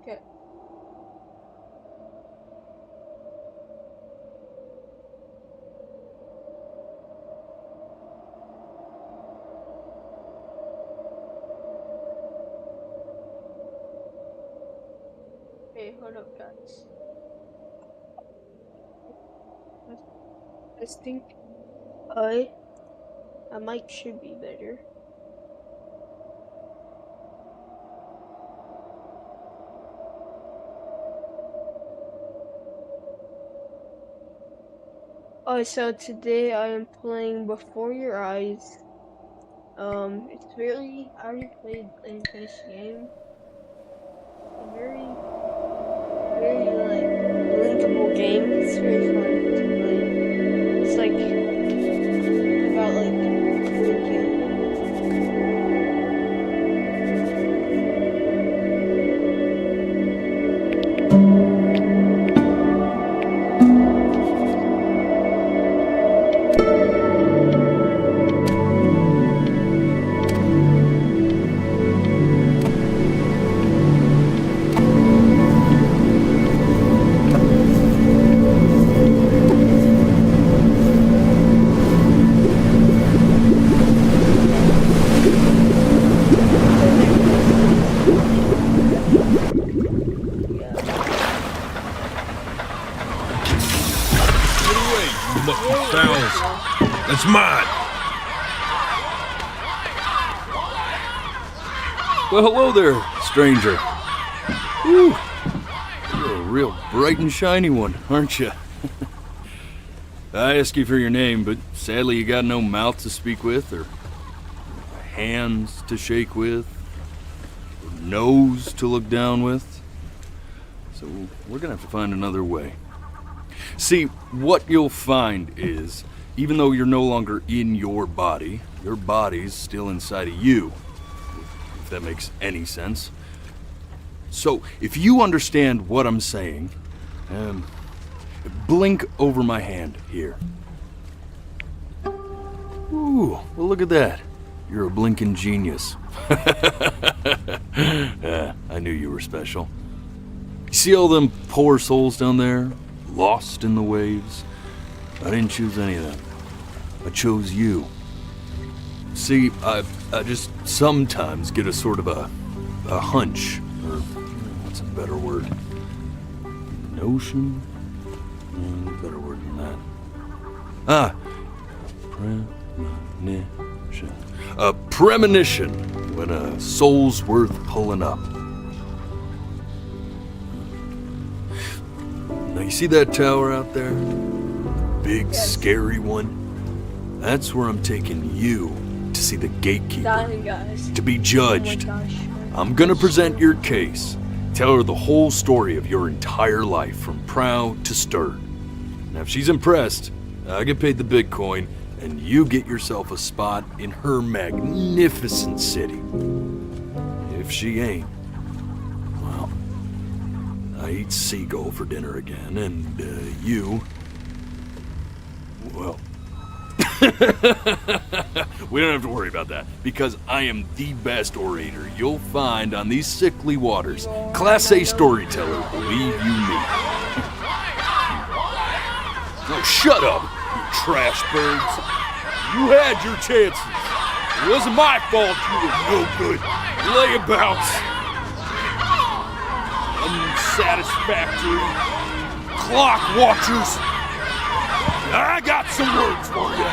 Okay. Hey, hold up, guys. I think I my mic should be better. Oh, so today I am playing Before Your Eyes. It's very I already played and finished the game. It's a very like linkable game. It's very fun to play. It's like about like blinking. It's mine! Well, hello there, stranger. Whew. You're a real bright and shiny one, aren't you? I asked you for your name, but sadly you got no mouth to speak with, or hands to shake with, or nose to look down with. So we're gonna have to find another way. See, what you'll find is, even though you're no longer in your body's still inside of you, if that makes any sense. So, if you understand what I'm saying, blink over my hand here. Ooh, well look at that. You're a blinking genius. I knew you were special. You see all them poor souls down there, lost in the waves? I didn't choose any of them. I chose you. See, I just sometimes get a sort of a hunch, or what's a better word? Notion? Better word than that. Premonition. A premonition when a soul's worth pulling up. Now you see that tower out there? Big, scary one? That's where I'm taking you to see the gatekeeper. Dying, guys. To be judged. Oh my gosh. I'm gonna present your case. Tell her the whole story of your entire life, from prow to stern. Now if she's impressed, I get paid the Bitcoin, and you get yourself a spot in her magnificent city. If she ain't, well, I eat seagull for dinner again, and you, well, we don't have to worry about that, because I am the best orator you'll find on these sickly waters. Class A storyteller, believe you me. Oh, shut up, you trash birds. You had your chances. It wasn't my fault you were no good layabouts. Unsatisfactory clock watchers. I got some words for you.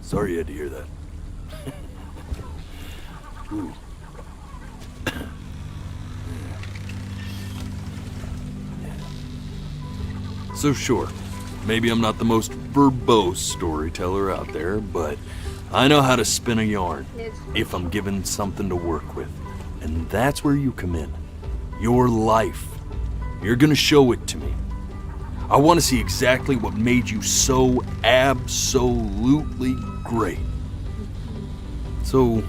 Sorry you had to hear that. Ooh. So sure, maybe I'm not the most verbose storyteller out there, but I know how to spin a yarn if I'm given something to work with. And that's where you come in. Your life. You're gonna show it to me. I want to see exactly what made you so absolutely great. So,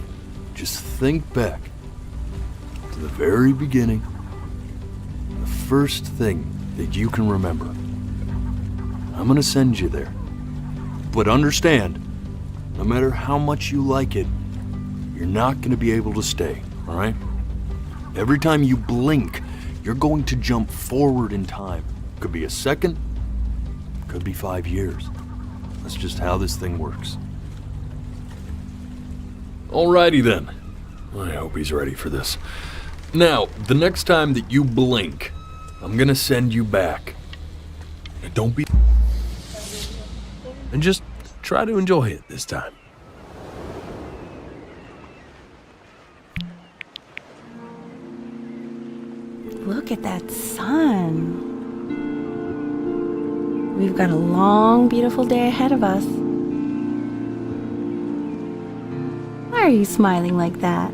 just think back to the very beginning the first thing that you can remember. I'm gonna send you there. But understand, no matter how much you like it, you're not gonna be able to stay, all right? Every time you blink, you're going to jump forward in time. Could be a second, could be 5 years. That's just how this thing works. Alrighty then. I hope he's ready for this. Now, the next time that you blink, I'm gonna send you back. And don't be... And just try to enjoy it this time. Look at that sun. We've got a long, beautiful day ahead of us. Why are you smiling like that?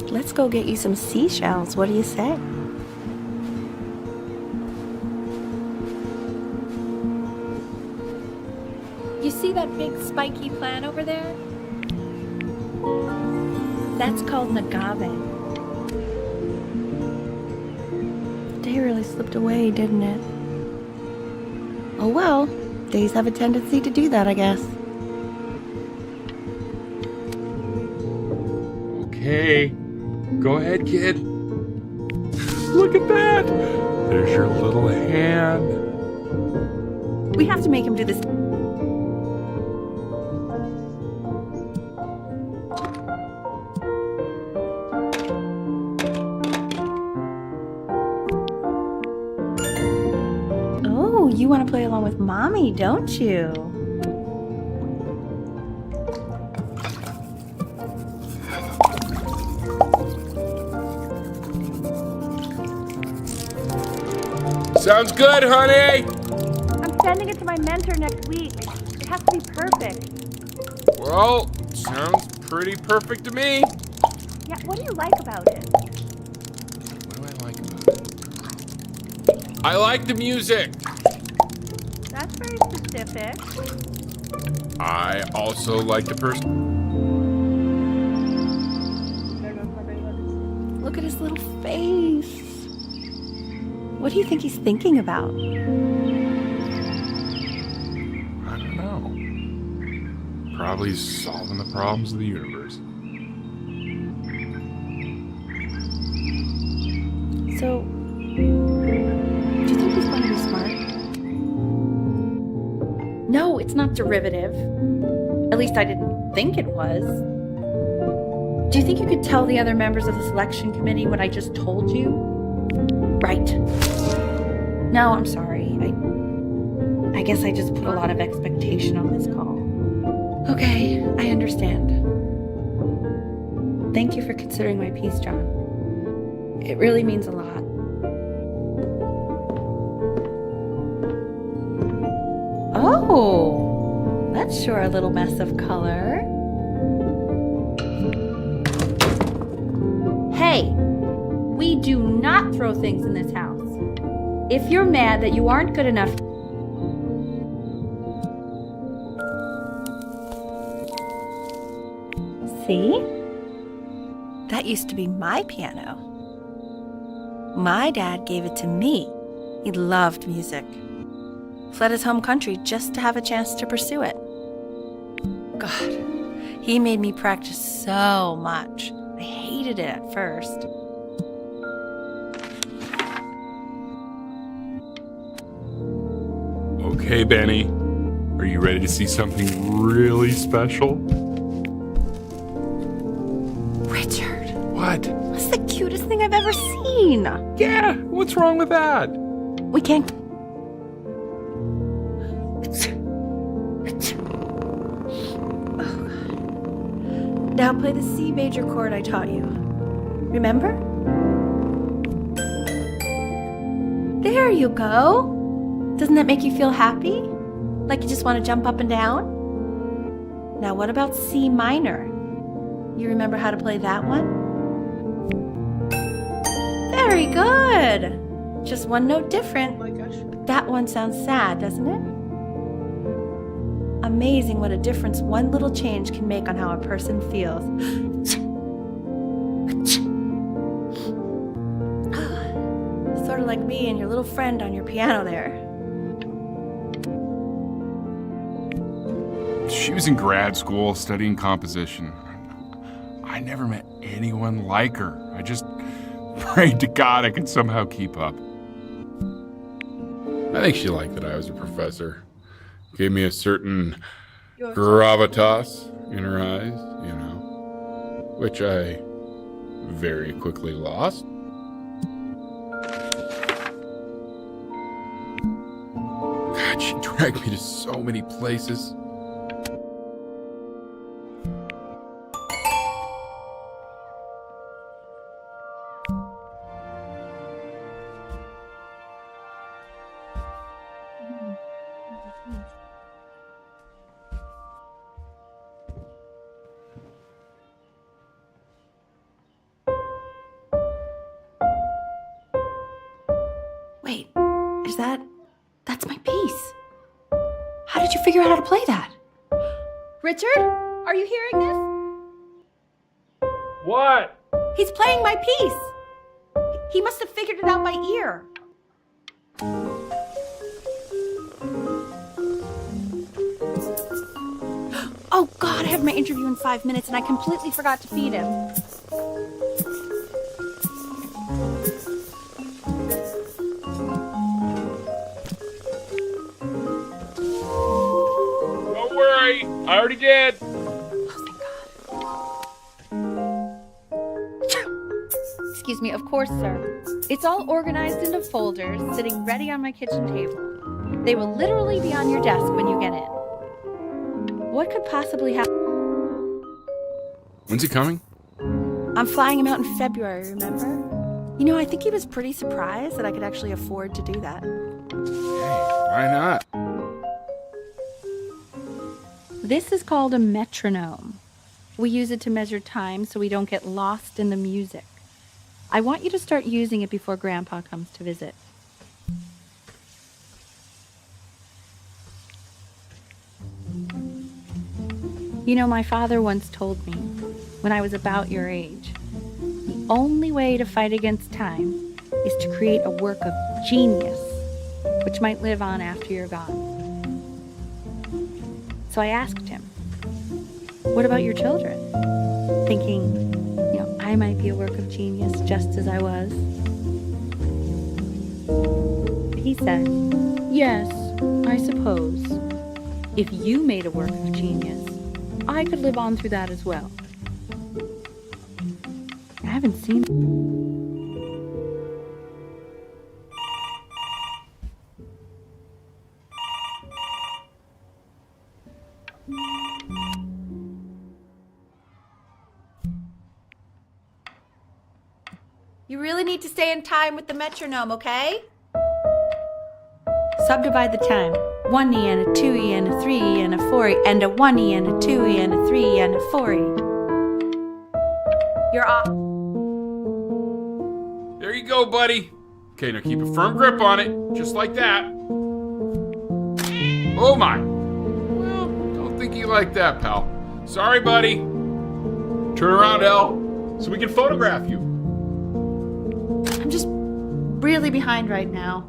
Let's go get you some seashells. What do you say? You see that big spiky plant over there? That's called agave. The day really slipped away, didn't it? Oh well, days have a tendency to do that, I guess. Okay, go ahead, kid. Look at that! There's your little hand. We have to make him do this. Oh, you want to play along with Mommy, don't you? Sounds good, honey! I'm sending it to my mentor next week. It has to be perfect. Well, sounds pretty perfect to me. Yeah, what do you like about it? What do I like about it? I like the music. That's very specific. I also like the person. Look at his little face. What do you think he's thinking about? I don't know. Probably solving the problems of the universe. So, do you think he's going to be smart? No, it's not derivative. At least I didn't think it was. Do you think you could tell the other members of the selection committee what I just told you? Right. No, I'm sorry. I guess I just put a lot of expectation on this call. Okay, I understand. Thank you for considering my piece, John. It really means a lot. Oh, that's sure a little mess of color. Hey, we do not throw things in this house. If you're mad that you aren't good enough... See? That used to be my piano. My dad gave it to me. He loved music. Fled his home country just to have a chance to pursue it. God, he made me practice so much. I hated it at first. Okay, Benny. Are you ready to see something really special? Richard, What? that's the cutest thing I've ever seen. Yeah, what's wrong with that? We can't... Oh, God. Now play the C major chord I taught you. Remember? There you go. Doesn't that make you feel happy? Like you just want to jump up and down? Now what about C minor? You remember how to play that one? Very good! Just one note Oh different. my gosh. That one sounds sad, doesn't it? Amazing what a difference one little change can make on how a person feels. Sort of like me and your little friend on your piano there. She was in grad school studying composition. I never met anyone like her. I just prayed to God I could somehow keep up. I think she liked that I was a professor. Gave me a certain gravitas in her eyes, you know, which I very quickly lost. God, she dragged me to so many places. Wait, that's my piece. How did you figure out how to play that? Richard, are you hearing this? What? He's playing my piece. He must have figured it out by ear. Oh God, I have my interview in 5 minutes and I completely forgot to feed him. Don't worry, I already did. Oh, Excuse me, of course, sir. It's all organized into folders, sitting ready on my kitchen table. They will literally be on your desk when you get in. What could possibly happen? When's he coming? I'm flying him out in February, remember? You know, I think he was pretty surprised that I could actually afford to do that. Hey, why not? This is called a metronome. We use it to measure time so we don't get lost in the music. I want you to start using it before Grandpa comes to visit. You know, my father once told me, when I was about your age, the only way to fight against time is to create a work of genius, which might live on after you're gone. So I asked him, what about your children? Thinking, I might be a work of genius just as I was. He said, yes, I suppose. If you made a work of genius, I could live on through that as well. I haven't seen it. You really need to stay in time with the metronome, okay? Subdivide the time. 1E and a 2E and a 3E and a 4E and a 1E and a 2E and a 3E and a 4E. You're off. There you go, buddy. Okay, now keep a firm grip on it, just like that. Oh my. Well, don't think you like that, pal. Sorry, buddy. Turn around, Elle, so we can photograph you. I'm just really behind right now.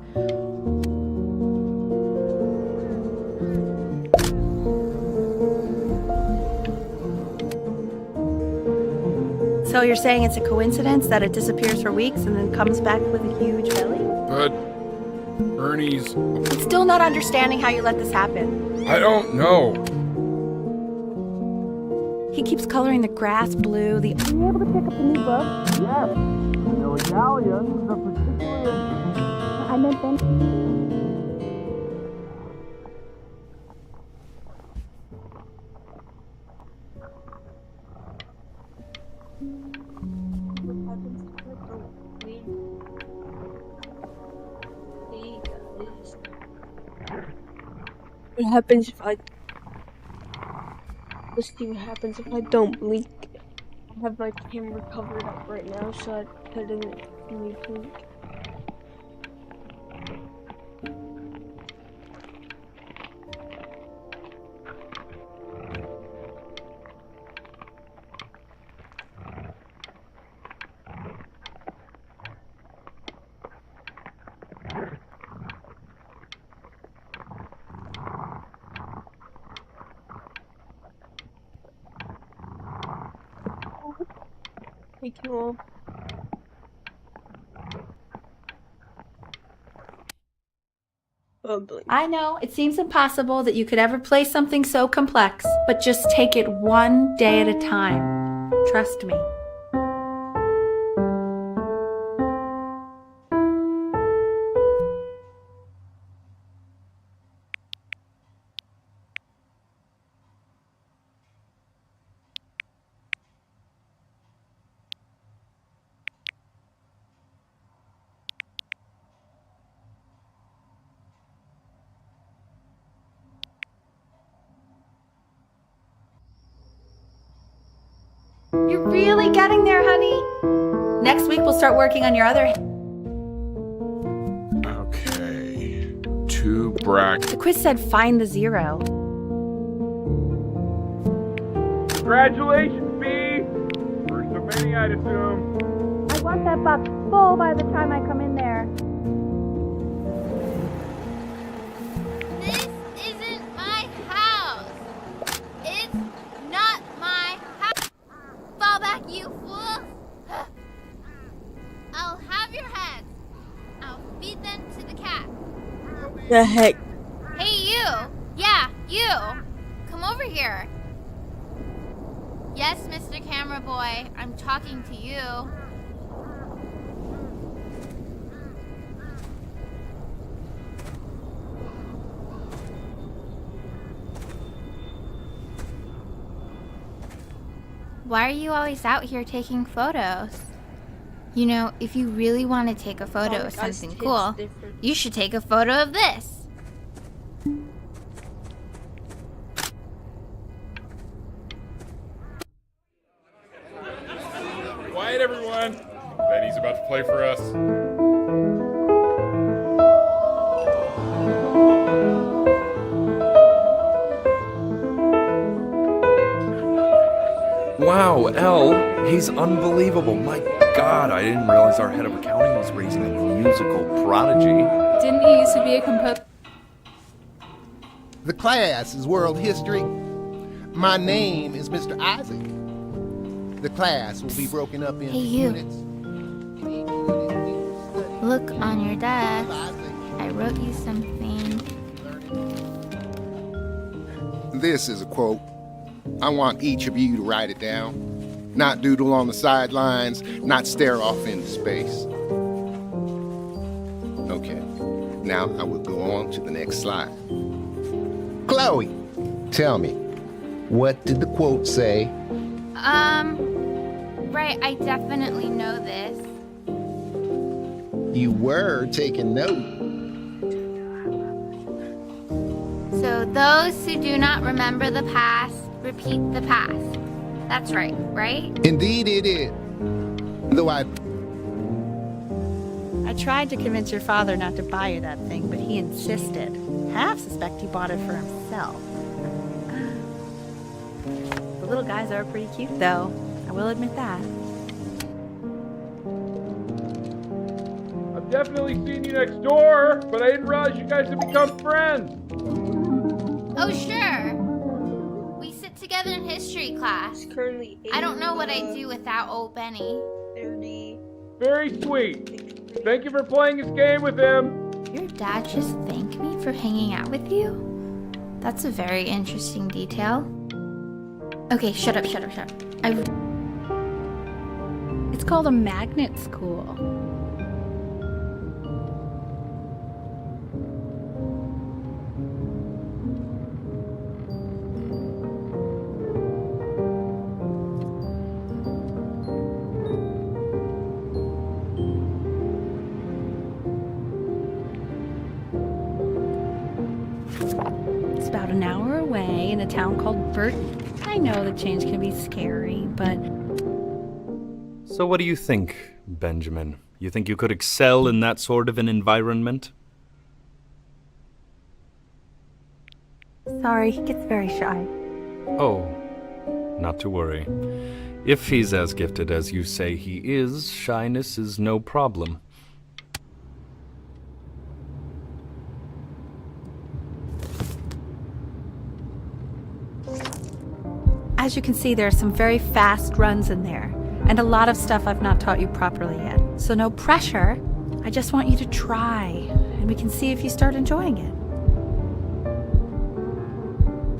So you're saying it's a coincidence that it disappears for weeks and then comes back with a huge belly? But Ernie's... I'm still not understanding how you let this happen. I don't know. He keeps coloring the grass blue. Are you able to pick up a new book? Yes, the Italians are particularly... I meant then. What happens if I... Let's see what happens if I don't blink. I have my camera covered up right now, so I put in anything. Thank you all. Ugly. I know it seems impossible that you could ever play something so complex, but just take it one day at a time. Trust me. You're really getting there, honey. Next week, we'll start working on your other. Okay. 2 brackets. The quiz said find the 0. Congratulations, B! First of many, I'd assume. I want that box full by the time I come in there. This isn't my house. It's not my house. Fall back, you fool. I'll have your heads. I'll feed them to the cat. The heck? Hey, you. Yeah, you. Come over here. Yes, Mr. Camera Boy, I'm talking to you. Why are you always out here taking photos? You know, if you really want to take a photo of something cool, you should take a photo of this. Quiet, everyone. Benny's about to play for us. Wow, Elle, he's unbelievable. My God, I didn't realize our head of accounting was raising a musical prodigy. Didn't he used to be a composer? The class is world history. My name is Mr. Isaac. The class will be broken up into Hey, you. units. Look on your desk. I wrote you something. This is a quote. I want each of you to write it down. Not doodle on the sidelines, not stare off into space. Okay, now I will go on to the next slide. Chloe, tell me, what did the quote say? Right, I definitely know this. You were taking note. So those who do not remember the past, repeat the past. That's right, right? Indeed it is. Though I tried to convince your father not to buy you that thing, but he insisted. Half suspect he bought it for himself. The little guys are pretty cute, though. I will admit that. I've definitely seen you next door, but I didn't realize you guys had become friends. Oh, sure. We sit together in history class. It's currently 8, I don't know what I'd do without old Benny. 30. Very sweet. Thank you for playing this game with him. Your dad just thanked me for hanging out with you? That's a very interesting detail. Okay, shut up. It's called a magnet school. It's about an hour away in a town called Burton. I know the change can be scary, but So what do you think, Benjamin? You think you could excel in that sort of an environment? Sorry, he gets very shy. Oh, not to worry. If he's as gifted as you say he is, shyness is no problem. As you can see, there are some very fast runs in there, and a lot of stuff I've not taught you properly yet. So no pressure. I just want you to try, and we can see if you start enjoying it.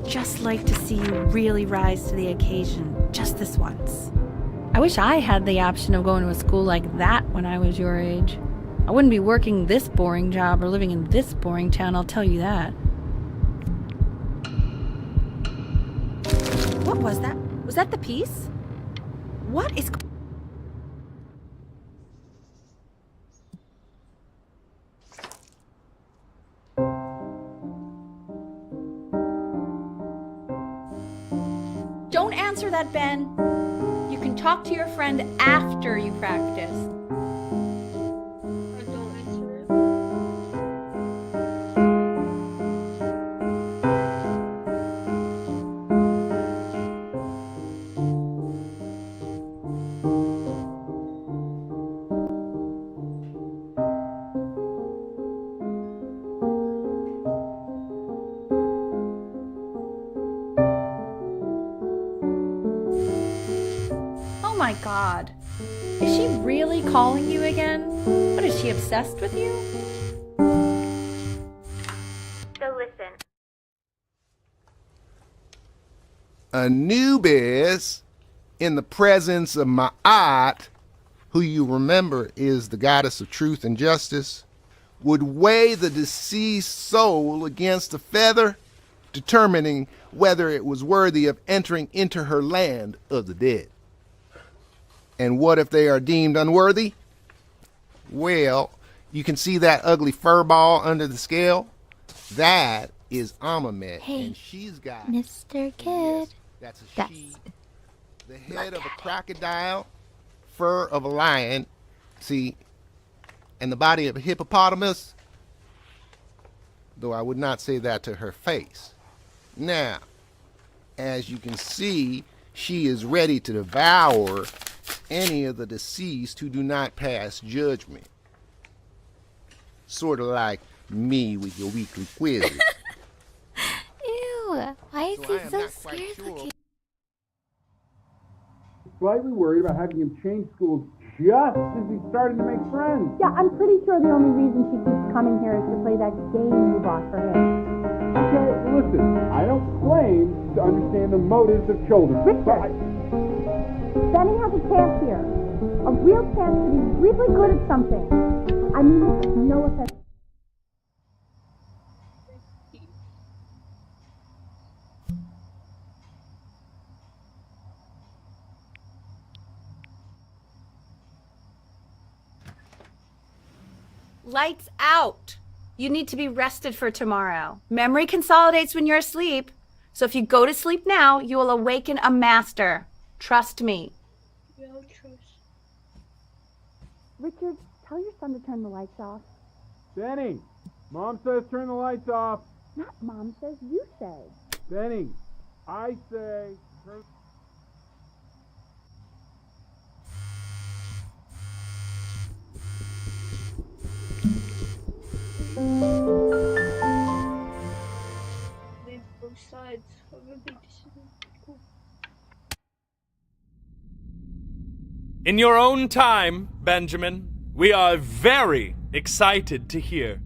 Just like to see you really rise to the occasion, just this once. I wish I had the option of going to a school like that when I was your age. I wouldn't be working this boring job or living in this boring town, I'll tell you that. What was that? Was that the piece? What is... Don't answer that, Ben. You can talk to your friend after you practice. I don't answer it. Oh my God. Is she really calling you again? What, is she obsessed with you? So listen. Anubis, in the presence of Ma'at, who you remember is the goddess of truth and justice, would weigh the deceased soul against a feather, determining whether it was worthy of entering into her land of the dead. And what if they are deemed unworthy? Well, you can see that ugly fur ball under the scale? That is Amamet, Hey, and she's got... Mr. Kid. Yes, that's a That's- she. The head of a crocodile, fur of a lion, see, and the body of a hippopotamus, though I would not say that to her face. Now, as you can see, she is ready to devour any of the deceased who do not pass judgment. Sort of like me with your weekly quizzes. Ew, why is So I he am so not quite scared sure. looking? Slightly worried about having him change schools just as he's starting to make friends. Yeah, I'm pretty sure the only reason she keeps coming here is to play that game you bought for him. Okay, listen, I don't claim to understand the motives of children. Richard! Benny has a chance here. A real chance to be really good at something. I mean, no offense. Lights out. You need to be rested for tomorrow. Memory consolidates when you're asleep. So if you go to sleep now, you will awaken a master. Trust me. Yeah, trust. Richard, tell your son to turn the lights off. Benny, Mom says turn the lights off. Not Mom says, you say. Benny, I say turn... Leave both sides of a big decision. Cool. In your own time, Benjamin, we are very excited to hear.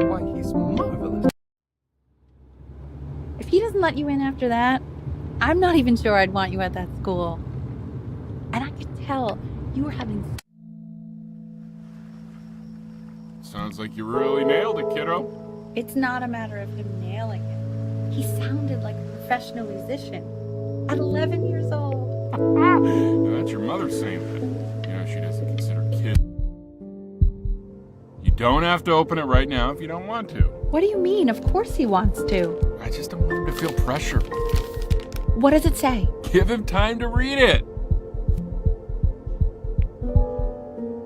Why, he's marvelous. If he doesn't let you in after that, I'm not even sure I'd want you at that school. And I could tell you were having... Sounds like you really nailed it, kiddo. It's not a matter of him nailing it. He sounded like a professional musician at 11 years old. That's your mother saying that. You know, she doesn't consider kids. You don't have to open it right now if you don't want to. What do you mean? Of course he wants to. I just don't want him to feel pressure. What does it say? Give him time to read it.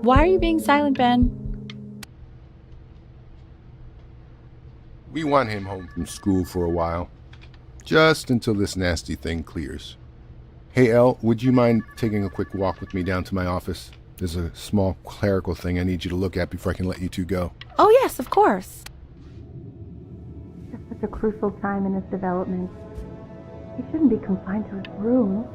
Why are you being silent, Ben? We want him home from school for a while. Just until this nasty thing clears. Hey, Elle, would you mind taking a quick walk with me down to my office? There's a small clerical thing I need you to look at before I can let you two go. Oh, yes, of course. It's such a crucial time in his development. He shouldn't be confined to his room.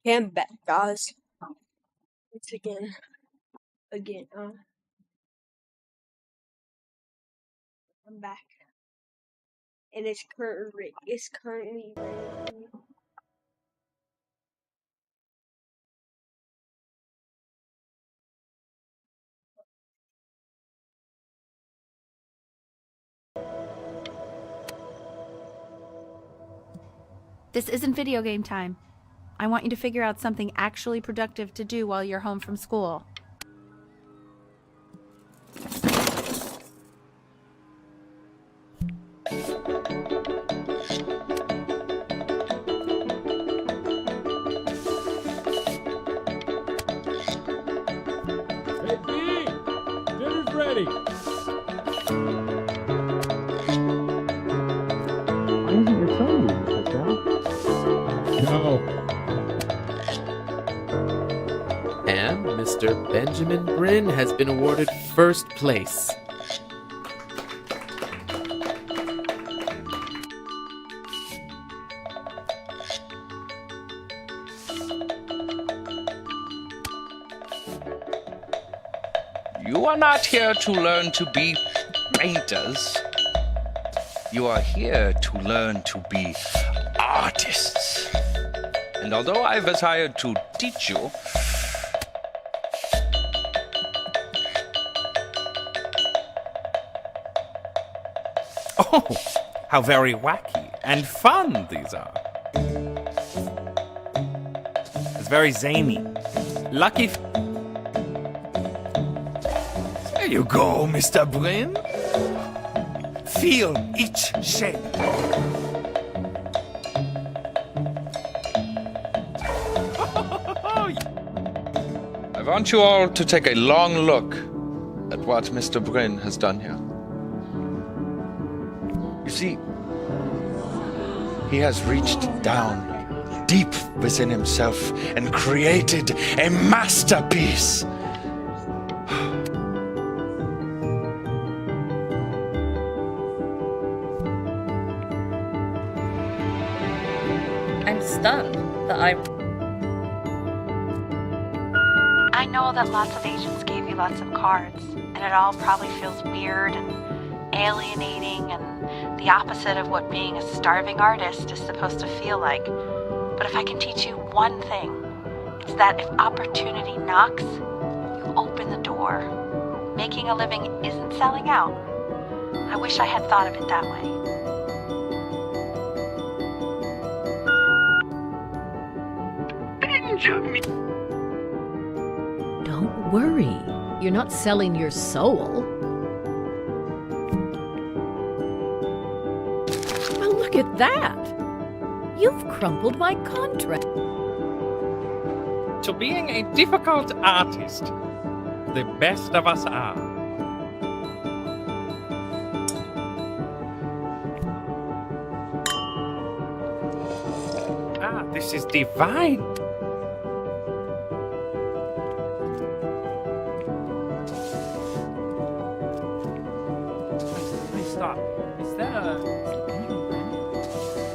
Okay, I'm back, guys. It's again. I'm back, and it's currently raining. This isn't video game time. I want you to figure out something actually productive to do while you're home from school. Hey, Pete! Dinner's ready! Why isn't your son leaving, Pascal? No. And Mr. Benjamin Bryn has been awarded first place. You are not here to learn to be painters. You are here to learn to be artists. And although I was hired to teach you, oh, how very wacky and fun these are. It's very zany. Lucky. There you go, Mr. Bryn. Feel each shape. I want you all to take a long look at what Mr. Bryn has done here. You see, he has reached down deep within himself and created a masterpiece. I'm stunned. I know that lots of agents gave you lots of cards, and it all probably feels weird and alienating and the opposite of what being a starving artist is supposed to feel like. But if I can teach you one thing, it's that if opportunity knocks, you open the door. Making a living isn't selling out. I wish I had thought of it that way. Don't worry. You're not selling your soul. Well, look at that. You've crumpled my contract. To being a difficult artist, the best of us are. Ah, this is divine. Please stop. Is that a...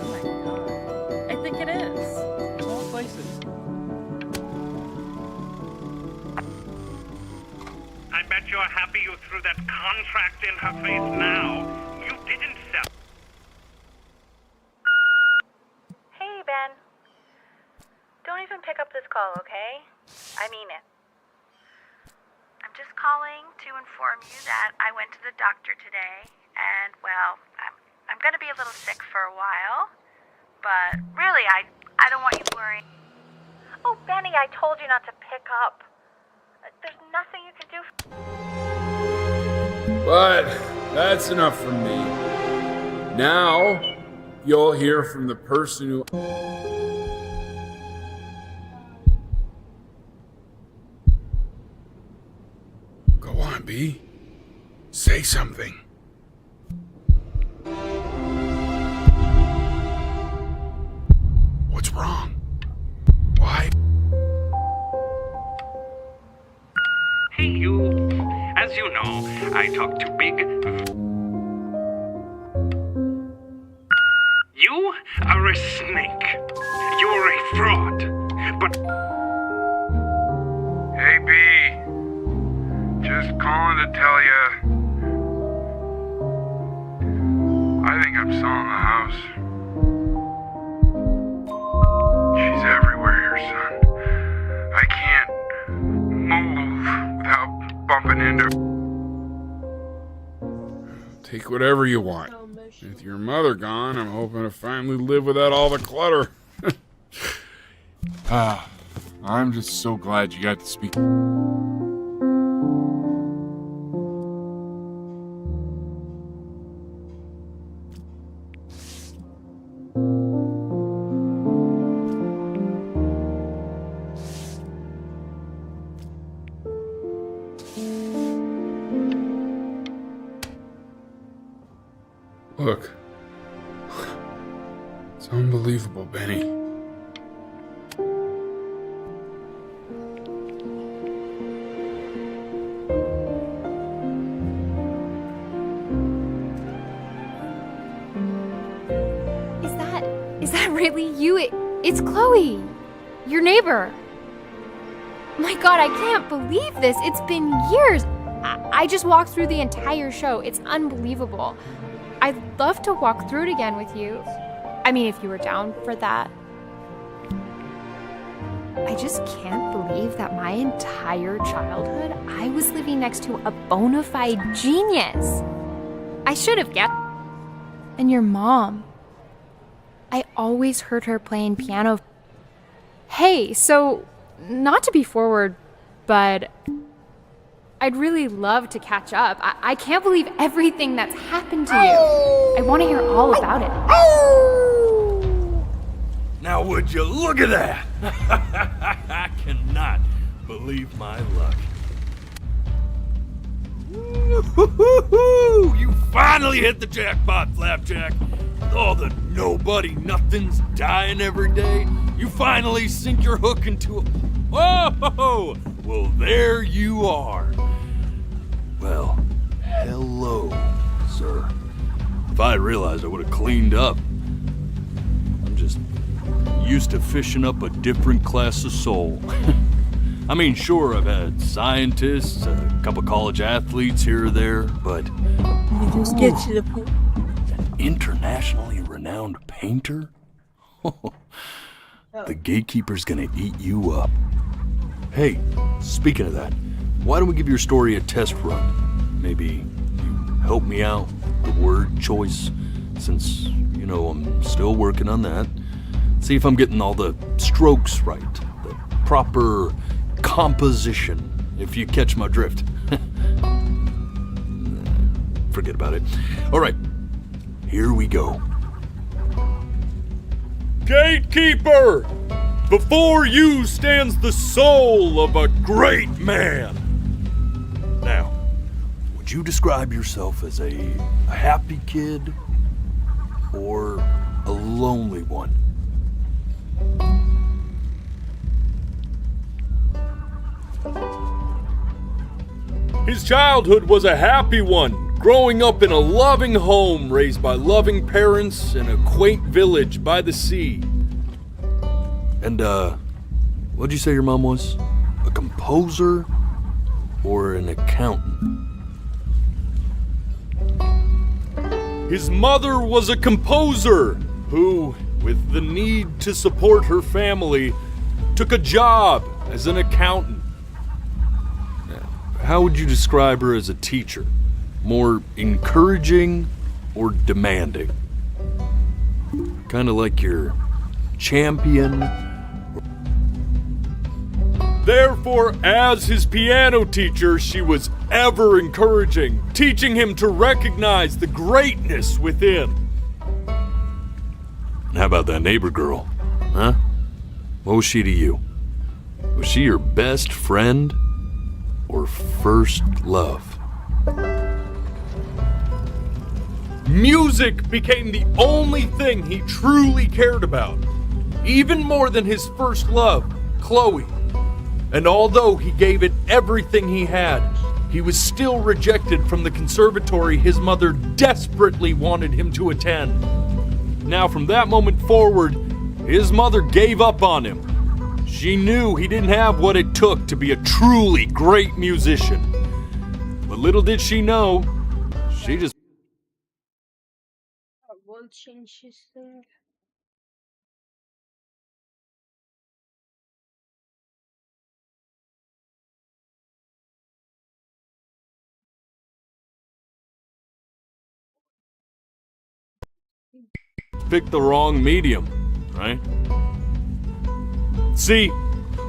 Oh my god. I think it is. Of all places. I bet you're happy you threw that contract in her face now. You didn't sell. Hey, Ben. Don't even pick up this call, okay? I mean it. I'm just calling to inform you that I went to the doctor today, and, well, I'm gonna be a little sick for a while, but really, I don't want you worrying. Oh, Benny, I told you not to pick up. There's nothing you can do. But that's enough from me. Now, you'll hear from the person who... Go on, B. Say something. What's wrong? Why? Hey, you. As you know, I talk to big... You are a snake. You're a fraud. But Take whatever you want. With your mother gone, I'm hoping to finally live without all the clutter. I'm just so glad you got to speak. Look. It's unbelievable, Benny. Is that really you? It's Chloe, your neighbor. My God, I can't believe this. It's been years. I just walked through the entire show. It's unbelievable. I'd love to walk through it again with you. I mean, if you were down for that. I just can't believe that my entire childhood, I was living next to a bona fide genius. I should have guessed. And your mom. I always heard her playing piano. Hey, so, not to be forward, but I'd really love to catch up. I can't believe everything that's happened to you. I want to hear all about it. Now would you look at that? I cannot believe my luck. Woo-hoo-hoo-hoo! You finally hit the jackpot, Flapjack. With all the nobody nothings dying every day, you finally sink your hook into a... Whoa! Well, there you are. Well, hello, sir. If I had realized, I would have cleaned up. I'm just used to fishing up a different class of soul. I mean, sure, I've had scientists, a couple college athletes here or there, but... Just get to the point. An internationally renowned painter? The gatekeeper's gonna eat you up. Hey, speaking of that, why don't we give your story a test run? Maybe you help me out with the word choice, since, you know, I'm still working on that. See if I'm getting all the strokes right, the proper composition, if you catch my drift. Forget about it. All right, here we go. Gatekeeper! Before you stands the soul of a great man. Now, would you describe yourself as a happy kid or a lonely one? His childhood was a happy one, growing up in a loving home raised by loving parents in a quaint village by the sea. And, what'd you say your mom was? A composer or an accountant? His mother was a composer who, with the need to support her family, took a job as an accountant. How would you describe her as a teacher? More encouraging or demanding? Kind of like your champion. Therefore, as his piano teacher, she was ever encouraging, teaching him to recognize the greatness within. How about that neighbor girl, huh? What was she to you? Was she your best friend or first love? Music became the only thing he truly cared about, even more than his first love, Chloe. And although he gave it everything he had, he was still rejected from the conservatory his mother desperately wanted him to attend. Now, from that moment forward, his mother gave up on him. She knew he didn't have what it took to be a truly great musician. But little did she know, she just... I won't change his thing. picked the wrong medium, right? See,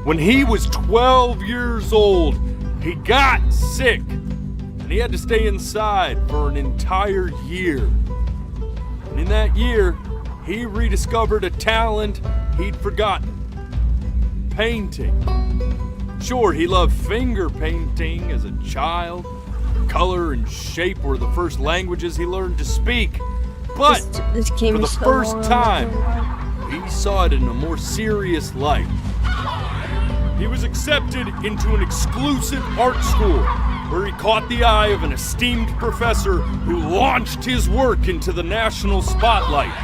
when he was 12 years old, he got sick, and he had to stay inside for an entire year. And in that year, he rediscovered a talent he'd forgotten: painting. Sure, he loved finger painting as a child. Color and shape were the first languages he learned to speak. But this for the first time, he saw it in a more serious light. He was accepted into an exclusive art school where he caught the eye of an esteemed professor who launched his work into the national spotlight.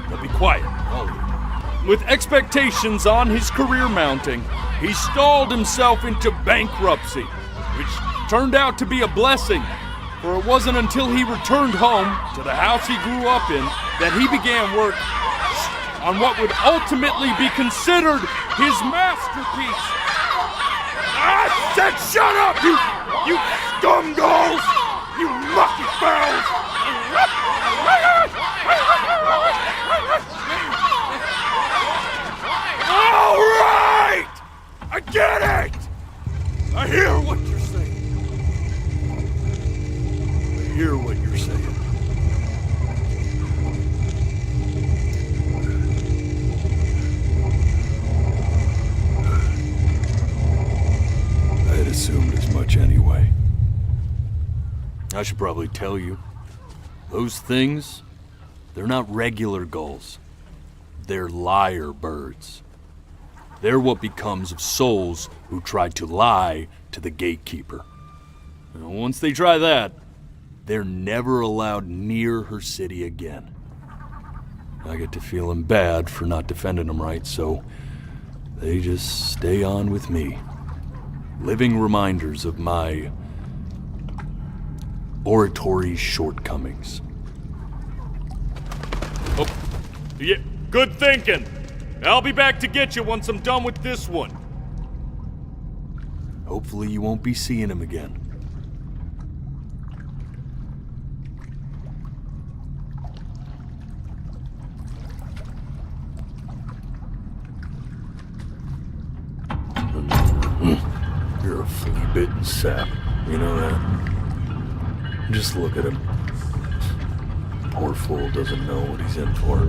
Now be quiet, all of you. With expectations on his career mounting, he stalled himself into bankruptcy, which turned out to be a blessing, for it wasn't until he returned home to the house he grew up in that he began work on what would ultimately be considered his masterpiece. I said shut up, you scumballs! You lucky fowls! All right! I get it! I hear what you're saying. I hear what you're saying. I had assumed as much anyway. I should probably tell you, those things, they're not regular gulls. They're lyre birds. They're what becomes of souls who try to lie to the gatekeeper. And once they try that, they're never allowed near her city again. I get to feeling bad for not defending them right, so they just stay on with me. Living reminders of my oratory shortcomings. Oh, yeah, good thinking. I'll be back to get you once I'm done with this one. Hopefully you won't be seeing him again. You're a flea-bitten sap, you know that? Just look at him. Poor fool doesn't know what he's in for.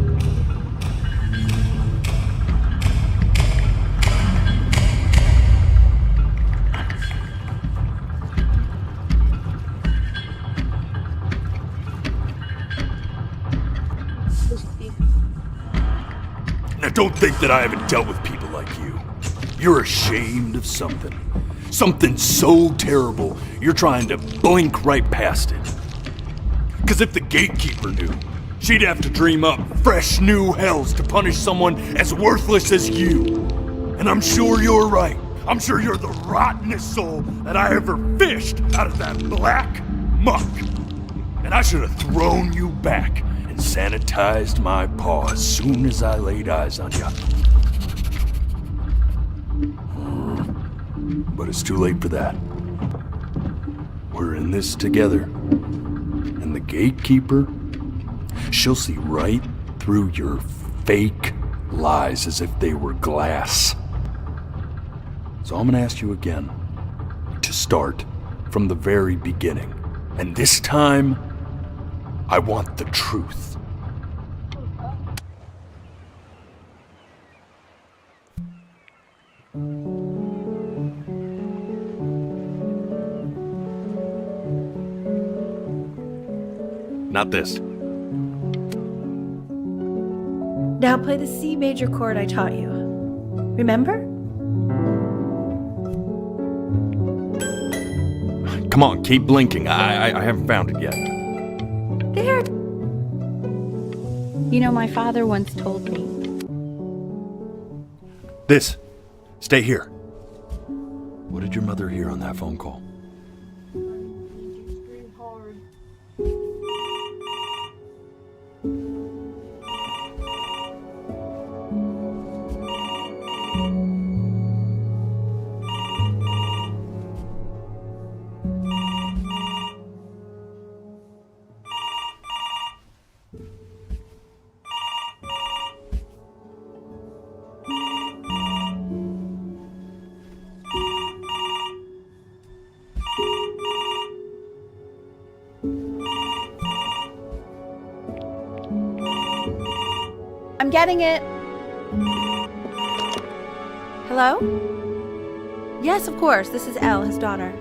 Now don't think that I haven't dealt with people like you. You're ashamed of something. Something so terrible, you're trying to blink right past it. Because if the gatekeeper knew, she'd have to dream up fresh new hells to punish someone as worthless as you. And I'm sure you're right. I'm sure you're the rottenest soul that I ever fished out of that black muck. And I should have thrown you back and sanitized my paw as soon as I laid eyes on you. But it's too late for that. We're in this together. And the gatekeeper, she'll see right through your fake lies as if they were glass. So I'm gonna ask you again to start from the very beginning. And this time, I want the truth. Not this. Now play the C major chord I taught you. Remember? Come on, keep blinking. I haven't found it yet. There. You know, my father once told me. This. Stay here. What did your mother hear on that phone call? getting it. Hello? Yes, of course. This is Elle, his daughter.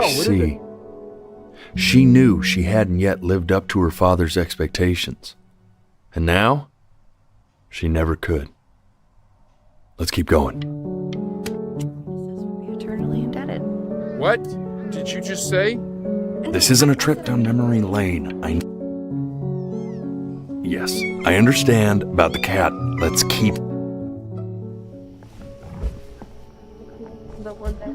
See, she knew she hadn't yet lived up to her father's expectations. And now, she never could. Let's keep going. We're eternally indebted. What did you just say? This isn't a trip down memory lane. Yes, I understand about the cat. Let's keep... The one that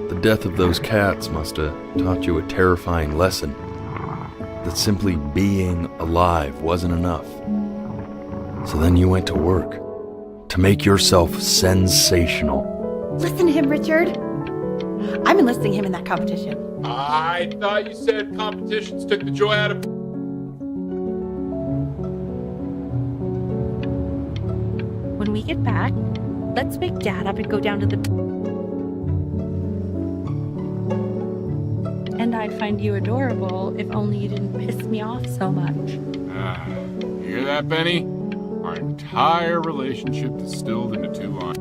The death of those cats must have taught you a terrifying lesson. That simply being alive wasn't enough. So then you went to work. To make yourself sensational. Listen to him, Richard. I'm enlisting him in that competition. I thought you said competitions took the joy out of... When we get back, let's wake Dad up and go down to the... And I'd find you adorable if only you didn't piss me off so much. You hear that, Benny? Our entire relationship distilled into 2 lines.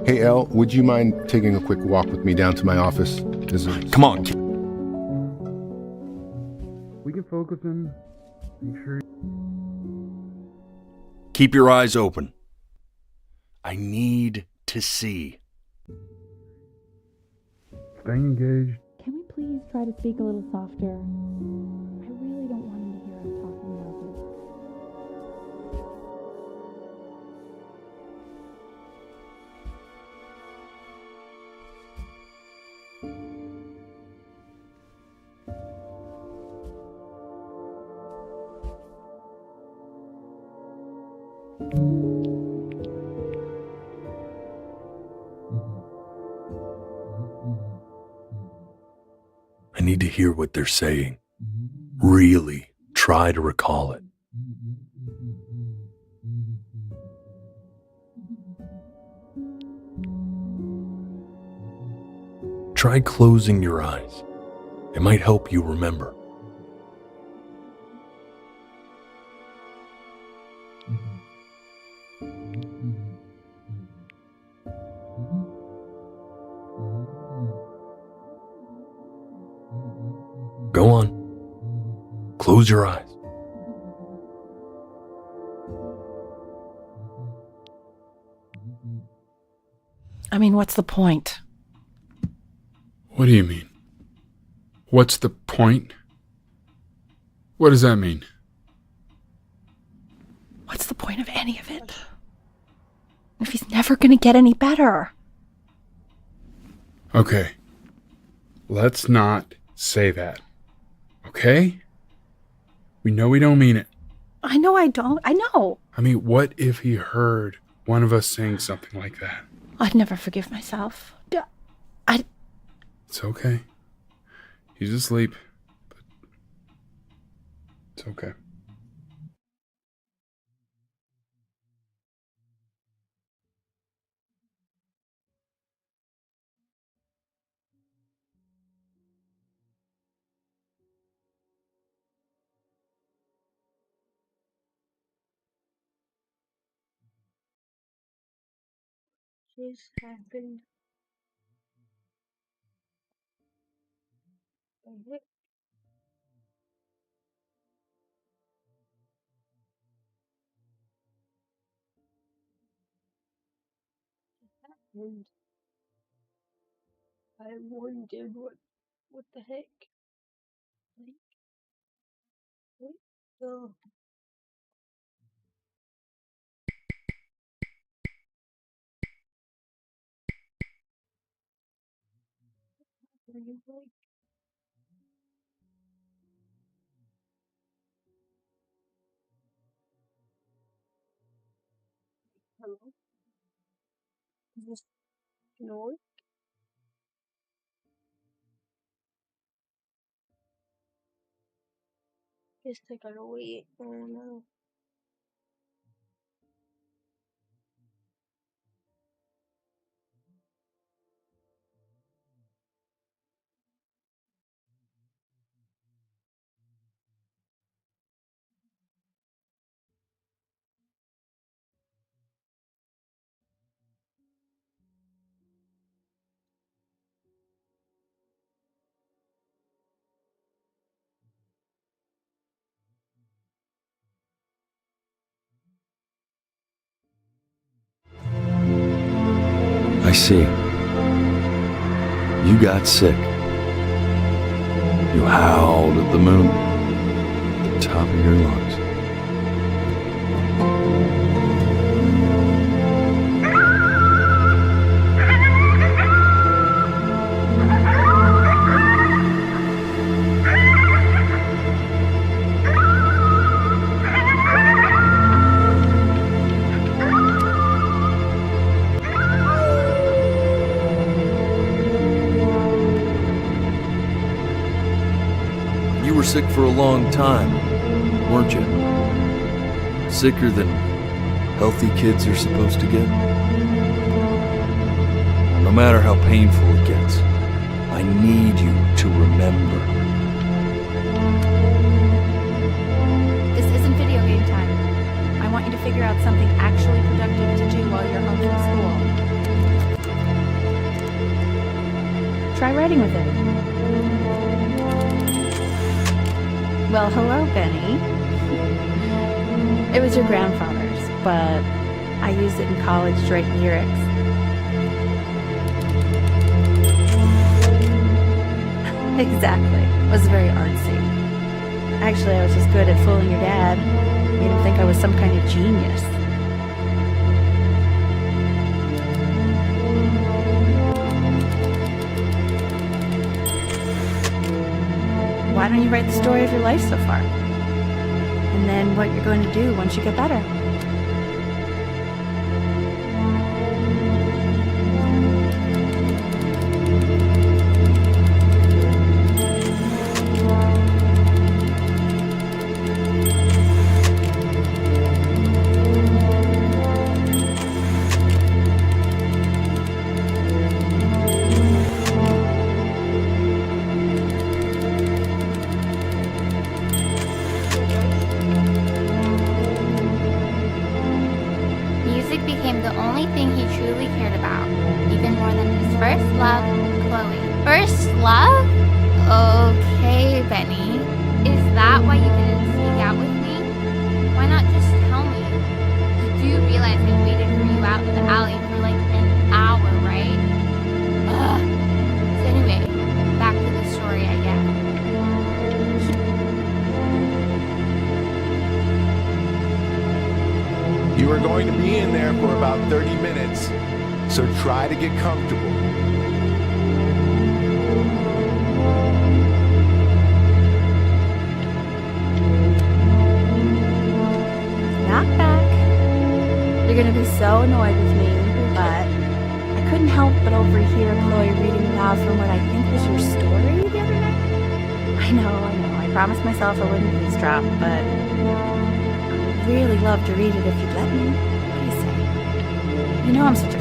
Hey, Elle, would you mind taking a quick walk with me down to my office? Come on. We can focus and make sure... Keep your eyes open. I need to see. Staying engaged. Can we please try to speak a little softer? I really don't want him to hear us talking about I need to hear what they're saying. Really try to recall it. Try closing your eyes. It might help you remember. Go on. Close your eyes. I mean, what's the point? What do you mean? What's the point? What does that mean? What's the point of any of it? If he's never gonna get any better. Okay. Let's not say that. Okay? We know we don't mean it. I know I don't. I know. I mean, what if he heard one of us saying something like that? I'd never forgive myself. It's okay. He's asleep. But it's okay. just happened. What happened? I wondered what the heck? Like, what the Hello? Is this North? Guess I gotta wait. Oh no. I see. You got sick. You howled at the moon at the top of your lungs. You were sick for a long time, weren't you? Sicker than healthy kids are supposed to get. No matter how painful it gets, I need you to remember. This isn't video game time. I want you to figure out something actually productive to do while you're home from school. Try writing with it. Well, hello, Benny. It was your grandfather's, but I used it in college to write lyrics. Exactly. It was very artsy. Actually, I was just good at fooling your dad. Made him think I was some kind of genius. Why don't you write the story of your life so far? And then what you're going to do once you get better. Music became the only thing he truly cared about, even more than his first love, Chloe. First love? Okay, Benny. Is that why you didn't sneak out with me? Why not just tell me? You do realize I waited for you out in the alley for like an hour, right? Ugh. So anyway, back to the story, I guess. You are going to be in there for about 30 minutes, so try to get comfortable. Knock back. You're gonna be so annoyed with me, but I couldn't help but overhear Chloe reading aloud from what I think was your story the other night. I know. I promised myself I wouldn't eavesdrop, but I'd really love to read it if you'd let me. What do you say? You know I'm such a...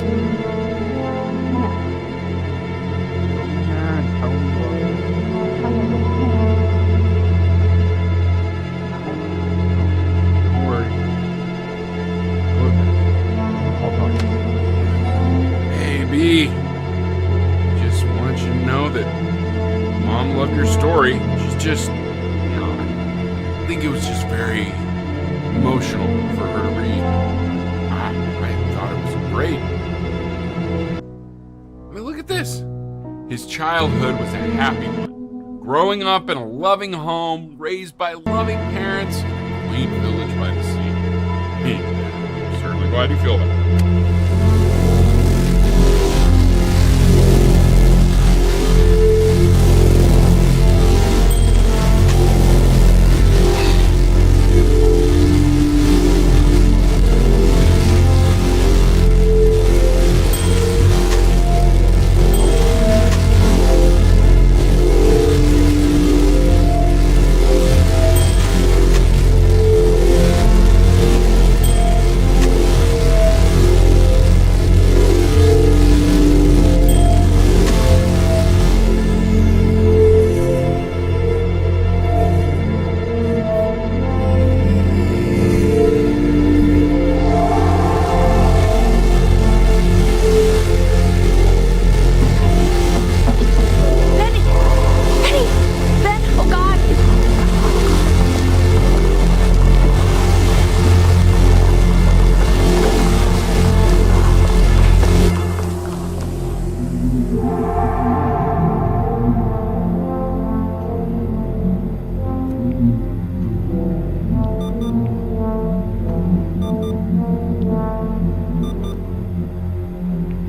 Hey, B. Just want you to know that Mom loved your story. She's just, I think it was just very emotional for her to read. I thought it was great. I mean, look at this. His childhood was a happy one. Growing up in a loving home, raised by loving parents, in a quaint village by the sea. I'm certainly glad you feel that.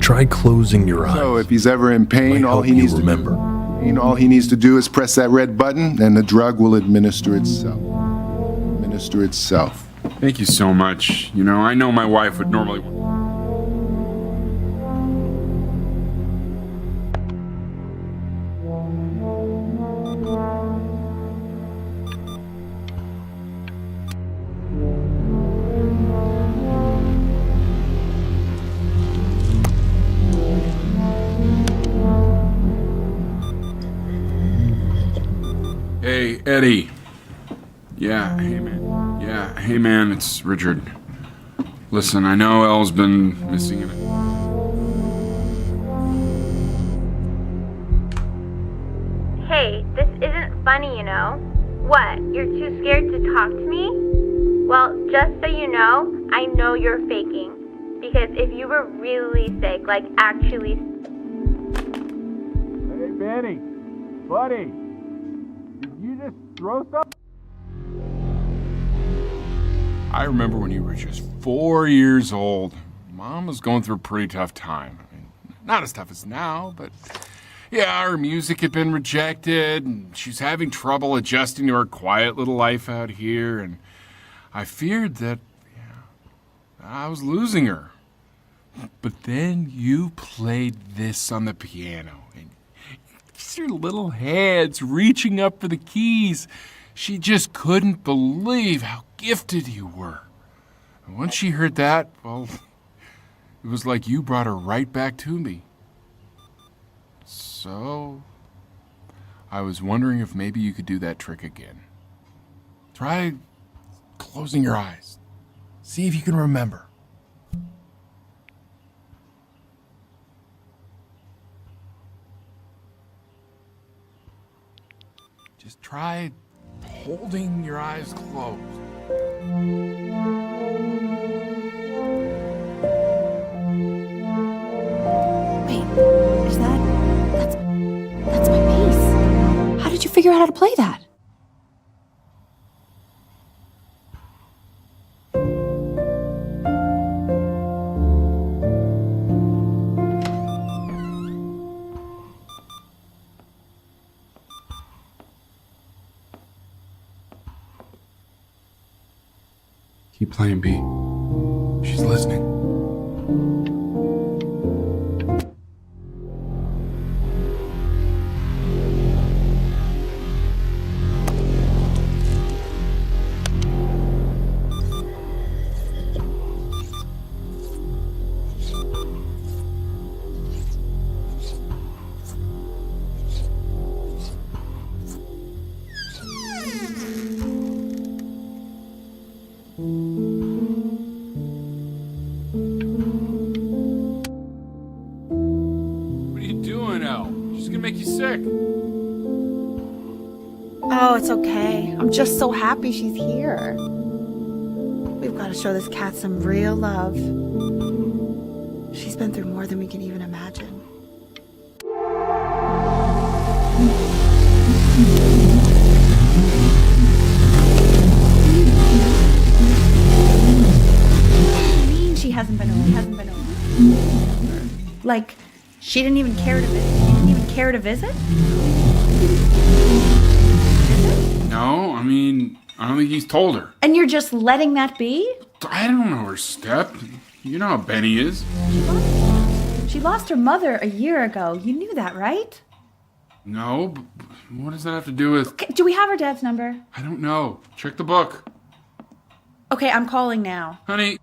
Try closing your eyes. So if he's ever in pain, Might all help he you needs remember. all he needs to do is press that red button, and the drug will administer itself. Administer itself. Thank you so much. You know, I know my wife would normally. Hey, Eddie. Yeah, hey man. Yeah, hey man, it's Richard. Listen, I know Elle's been missing in it. Hey, this isn't funny, you know. What, you're too scared to talk to me? Well, just so you know you're faking. Because if you were really sick, like actually... Hey, Benny. Buddy. Did you just throw something? I remember when you were just 4 years old. Mom was going through a pretty tough time. I mean, not as tough as now, but yeah, her music had been rejected, and she's having trouble adjusting to her quiet little life out here, and I feared that I was losing her. But then you played this on the piano, and just your little hands reaching up for the keys. She just couldn't believe how gifted you were. And once she heard that, well, it was like you brought her right back to me. So, I was wondering if maybe you could do that trick again. Try closing your eyes. See if you can remember. Just try holding your eyes closed. Wait, is that's my bass. How did you figure out how to play that? Keep playing, B. She's listening. What are you doing, Elle? She's gonna make you sick. Oh, it's okay. I'm just so happy she's here. We've got to show this cat some real love. She's been through more than we can even imagine. What do you mean she hasn't been over? Like, she didn't even care to visit? She didn't even care to visit? No, I mean, I don't think he's told her. And you're just letting that be? I don't know her step. You know how Benny is. She lost her mother a year ago. You knew that, right? No, but what does that have to do with... Okay, do we have her dad's number? I don't know. Check the book. Okay, I'm calling now. Honey.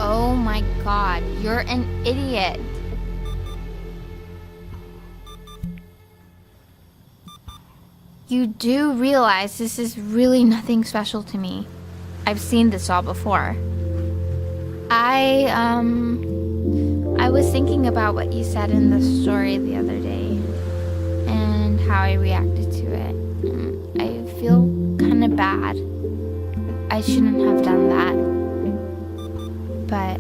Oh my god, you're an idiot. You do realize this is really nothing special to me. I've seen this all before. I was thinking about what you said in the story the other day and how I reacted to it. I feel kind of bad. I shouldn't have done that. But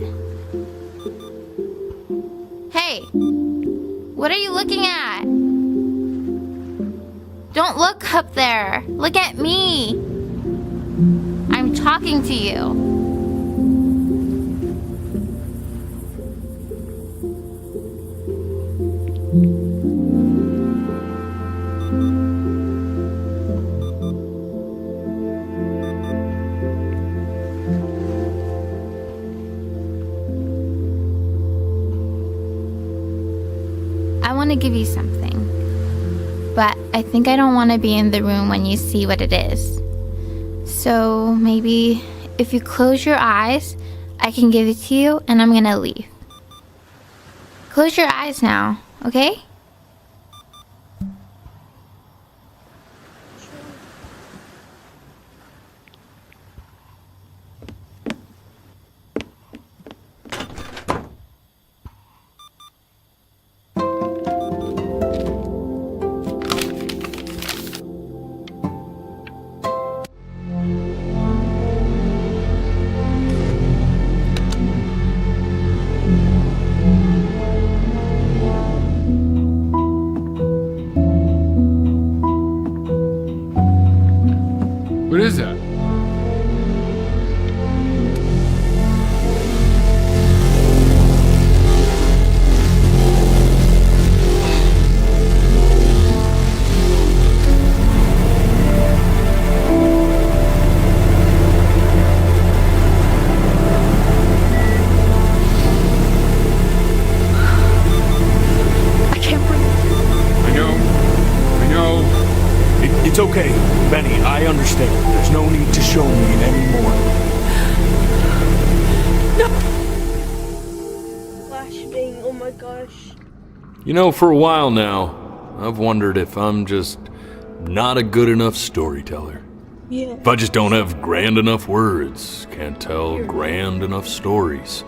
hey, Hey! What are you looking at? Don't look up there. Look at me. I'm talking to you. I want to give you something, but I think I don't want to be in the room when you see what it is. So maybe if you close your eyes, I can give it to you and I'm gonna leave. Close your eyes now, okay? What is that? I can't breathe. I know. It's okay, Benny, I understand. There's no need to show me anymore. Flashbang, oh my gosh. You know, for a while now, I've wondered if I'm just not a good enough storyteller. Yeah. If I just don't have grand enough words, can't tell grand enough stories.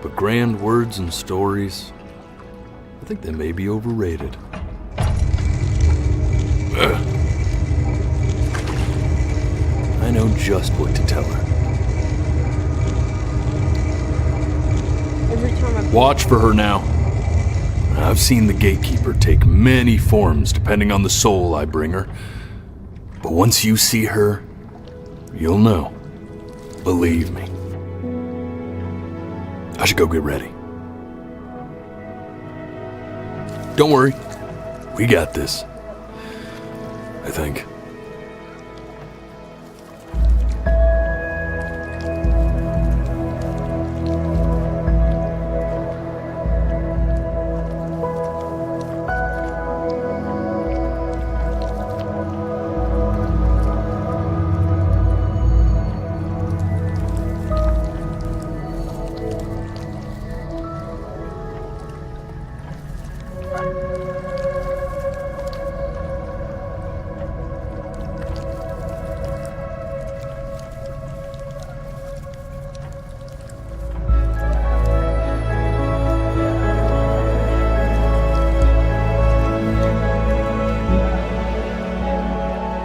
But grand words and stories, I think they may be overrated. I know just what to tell her. Every time I Watch for her now. I've seen the gatekeeper take many forms depending on the soul I bring her. But once you see her, you'll know. Believe me. I should go get ready. Don't worry. We got this. I think.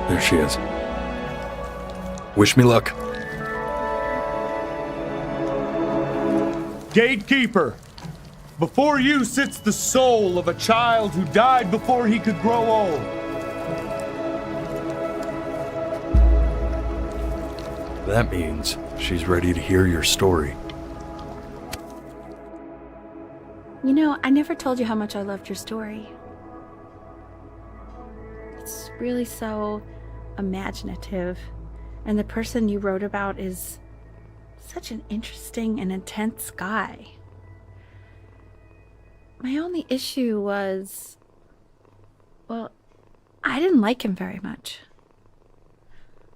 There she is. Wish me luck. Gatekeeper, before you sits the soul of a child who died before he could grow old. That means she's ready to hear your story. You know, I never told you how much I loved your story. It's really so imaginative, and the person you wrote about is such an interesting and intense guy. My only issue was, well, I didn't like him very much.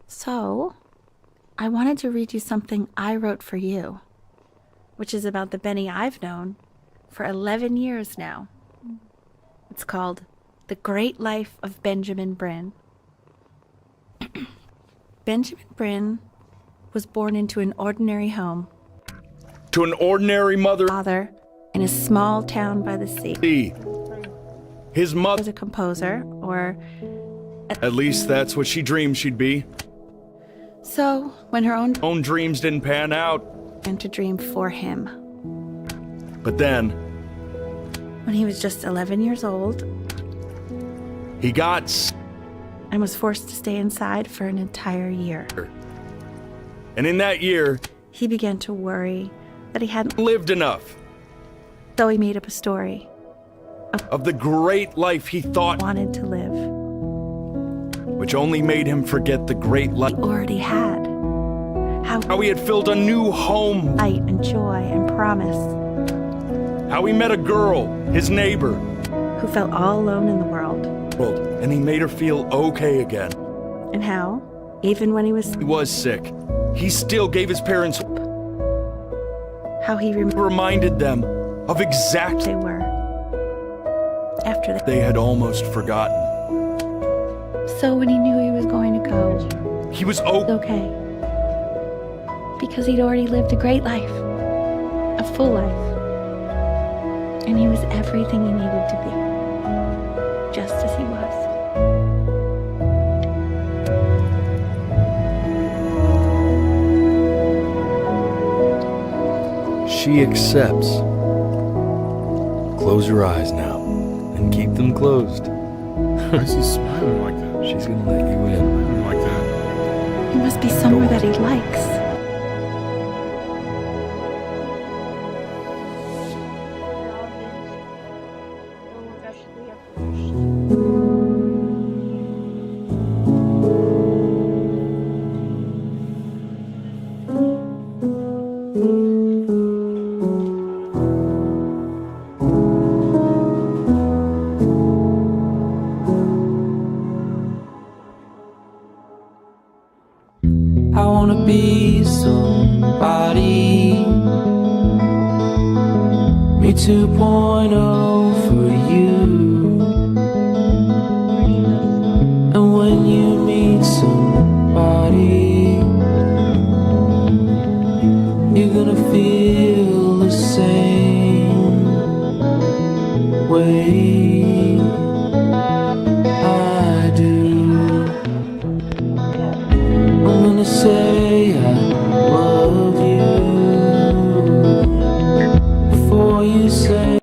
So, I wanted to read you something I wrote for you, which is about the Benny I've known for 11 years now. It's called The Great Life of Benjamin Brin. Benjamin Brin was born into an ordinary home. To an ordinary Father in a small town by the sea. His mother was a composer, or at least that's what she dreamed she'd be. So, when her own dreams didn't pan out, and to dream for him. but then when he was just 11 years old He got and was forced to stay inside for an entire year. and in that year, He began to worry that he hadn't lived enough so he made up a story of the great life he thought wanted to live. which only made him forget the great life Already had. how he had filled a new home, Light and joy and promise. how he met a girl, his neighbor, Who felt all alone in the world. and he made her feel okay again. And how, even when he was Sick. He still gave his parents how he reminded them of exactly they were after they had almost forgotten. So when he knew he was going to go, He was it was okay. Because he'd already lived a great life, a full life. And he was everything he needed to be, just as he was. She accepts. Close your eyes now and keep them closed. Why is he smiling like that? She's gonna let you in. Like that. It must be somewhere that he likes. I wanna be somebody. Me 2.0 for you. And when you meet somebody, you're gonna feel the same way I do. I'm gonna say I love you before you say